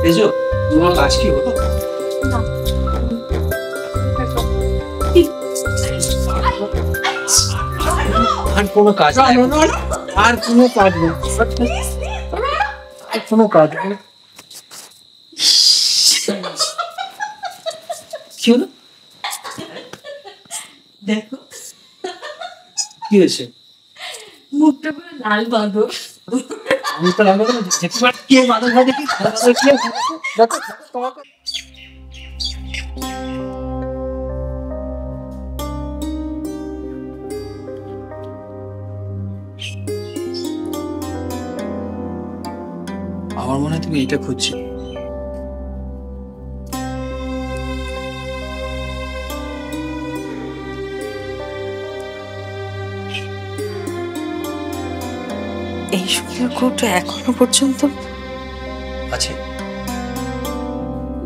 তেজো, তোমার কাজ কি হলো? আর কোনো কাজ নেই, আর কোনো কাজ নেই, আর কোনো কাজ নেই। কি হলো? দেখো কি হয়েছে? মুখটা পুরো লাল বাঁধো। আমি তো লাগলো না, একবার কে বাদল ভাই দেখি, বাদল কে দেখো তোমাকে। আমার মনে হয় তুমি এটা খুঁজছি। এই শুকনো কৌটো এখনো পর্যন্ত আছে,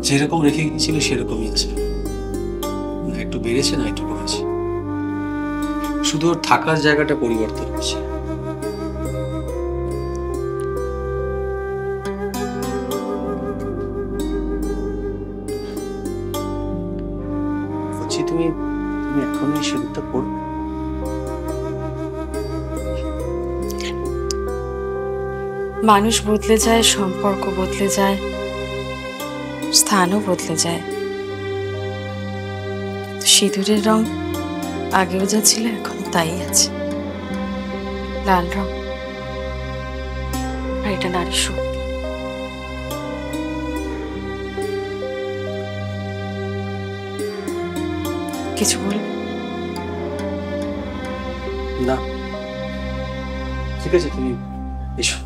যেরকম রেখে গিয়েছিল সেরকমই আছে, না একটু বেড়েছে না একটু কমেছে, শুধু ওর থাকার জায়গাটা পরিবর্তন হয়েছে। বলছি তুমি তুমি এখন এই সিঁদুরটা পড়বে? মানুষ বদলে যায়, সম্পর্ক বদলে যায়, স্থানও বদলে যায়। সিঁদুরের রং আগেও যা ছিল এখন তাই আছে, লাল রং। আর এটা নারী শক্তি। কিছু বলবে? না, ঠিক আছে, তুমি এসো।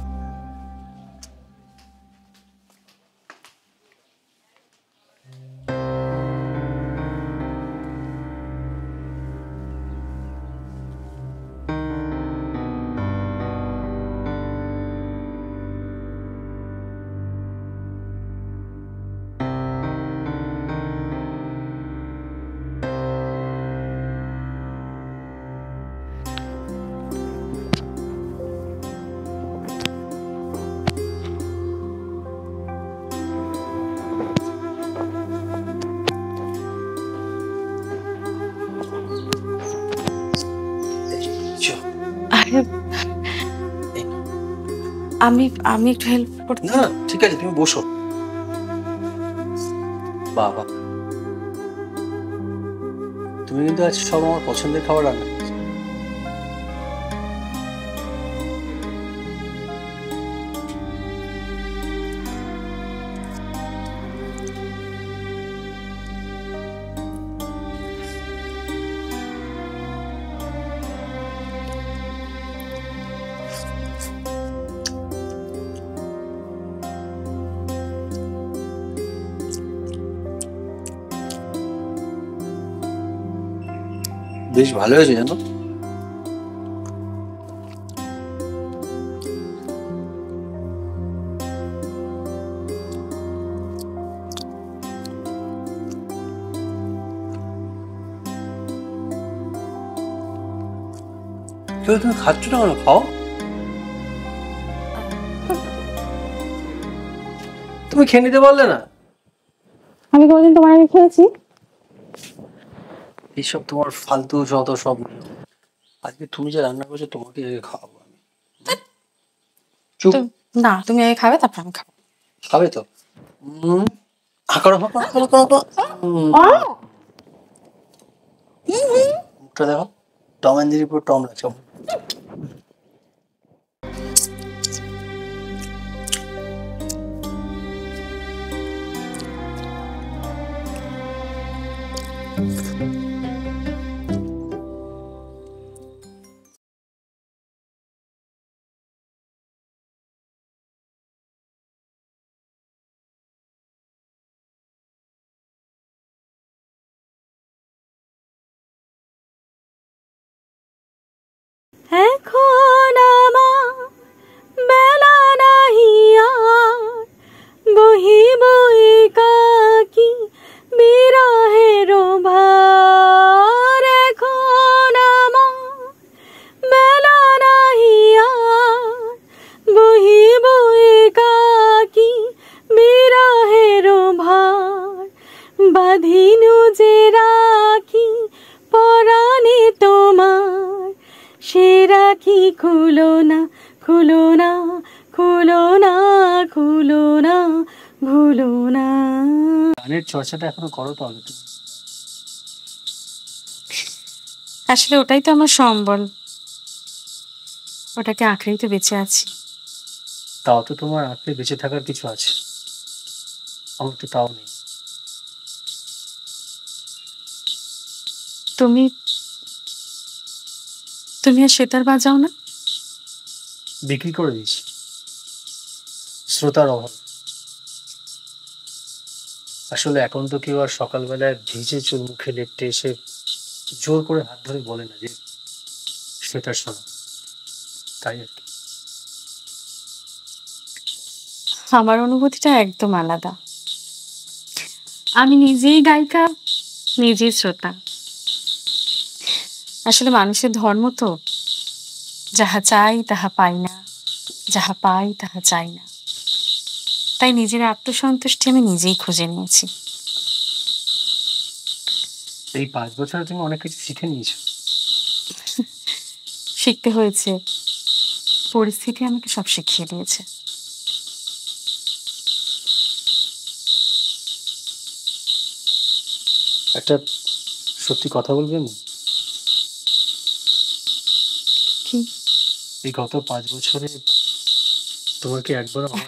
আরে আমি আমি একটু হেল্প করতে। না ঠিক আছে, তুমি বসো। বাবা, তুমি কিন্তু আজ সব আমার পছন্দের খাবার রান্না করেছো। বেশ ভালো হয়েছে জানো। কেউ তুমি খাচ্ছ না কেন? খাও। তুমি খেয়ে নিতে পারলে না? আমি কোনদিন তোমার আগে খেয়েছি? এইসব তোমার ফালতু যত সব। আজকে তুমি যা রান্না করছো তোমাকে আগে খাওয়াবো আমি। চুপ। না, তুমি আগে খাবে তারপর আমি খাবো। খাবে তো? করো করো করো করো করো। মুখটা দেখো, টম অ্যান্ড জেরির পুরো টম লাগছে। এখন আমার বেলা নাহি আর, বহিব একাকী বিরহের ভার। এখন আমার বেলা নাহি আর, বহিব একাকী বিরহের খুলো না খুলো না খুলো না খুলো না ভুলো না। গানের চর্চাটা এখনো করো তাহলে তুমি? আসলে ওটাই তো আমার সম্বল, ওটাকে আঁকড়েই তো বেঁচে আছি। তাও তো তোমার আঁকড়ে বেঁচে থাকার কিছু আছে, আমার তো তাও নেই। তুমি তুমি আর সেতার বাজাও না? বিক্রি করে দিয়েছি, শ্রোতার অভাব। আসলে এখন তো কেউ আর সকালবেলায় ভিজে চুল মুখে লেপটে এসে জোর করে হাত ধরে বলে না যে সেটার শোনা, তাই আর কি। আমার অনুভূতিটা একদম আলাদা। আমি নিজেই গায়িকা, নিজেই শ্রোতা। আসলে মানুষের ধর্ম তো যাহা চাই তাহা পাই না, যাহা পাই তাহা চাই না। তাই নিজের আত্মসন্তুষ্টি আমি নিজেই খুঁজে নিয়েছি। এই 5 বছরে তুমি অনেক কিছু শিখে নিয়েছো। শিখতে হয়েছে, পরিস্থিতি আমাকে সব শিখিয়ে দিয়েছে। একটা সত্যি কথা বলবেন, কি? এই গত 5 বছরে তোমার কি একবার আমার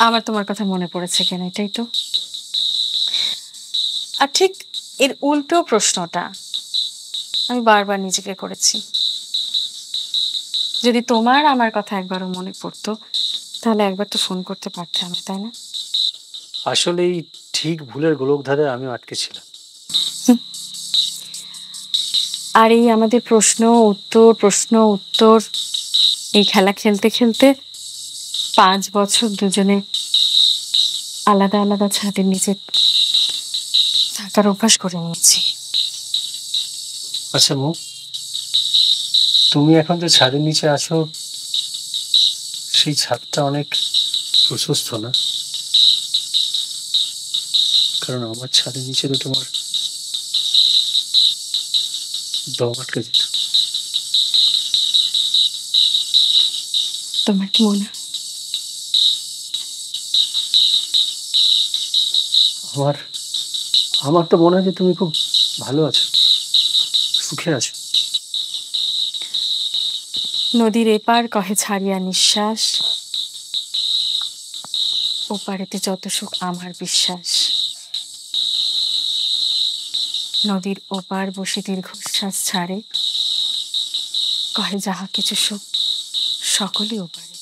আমার তোমার কথা মনে পড়েছে কেন, এটাই তো। আর ঠিক এর উল্টো প্রশ্নটা আমি বারবার নিজেকে করেছি। যদি তোমার আমার কথা একবারও মনে পড়তো, তাহলে একবার তো ফোন করতে পারতে আমি, তাই না? আসলে এই ঠিক ভুলের গোলকধাঁধে আমিও আটকে ছিলাম। আর এই আমাদের প্রশ্ন উত্তর এই খেলা খেলতে খেলতে 5 বছর দুজনে আলাদা আলাদা ছাদের নিচে থাকার অভ্যাস করে নিয়েছি। আচ্ছা মৌ, তুমি এখন যে ছাদের নিচে আছো, সেই ছাদটা অনেক প্রশস্ত না? কারণ আমার ছাদের নিচে তো তোমার দম আটকে যেত। তোমার কি মনে হয়? আমার আমার তো মনে হয় যে তুমি খুব ভালো আছো, সুখে আছো। নদীর এপার কহে ছাড়িয়া নিঃশ্বাস, ওপারেতে যত সুখ আমার বিশ্বাস। নদীর ওপার বসে দীর্ঘশ্বাস ছাড়ে, কহে যাহা কিছু সুখ সকলই ওপারে।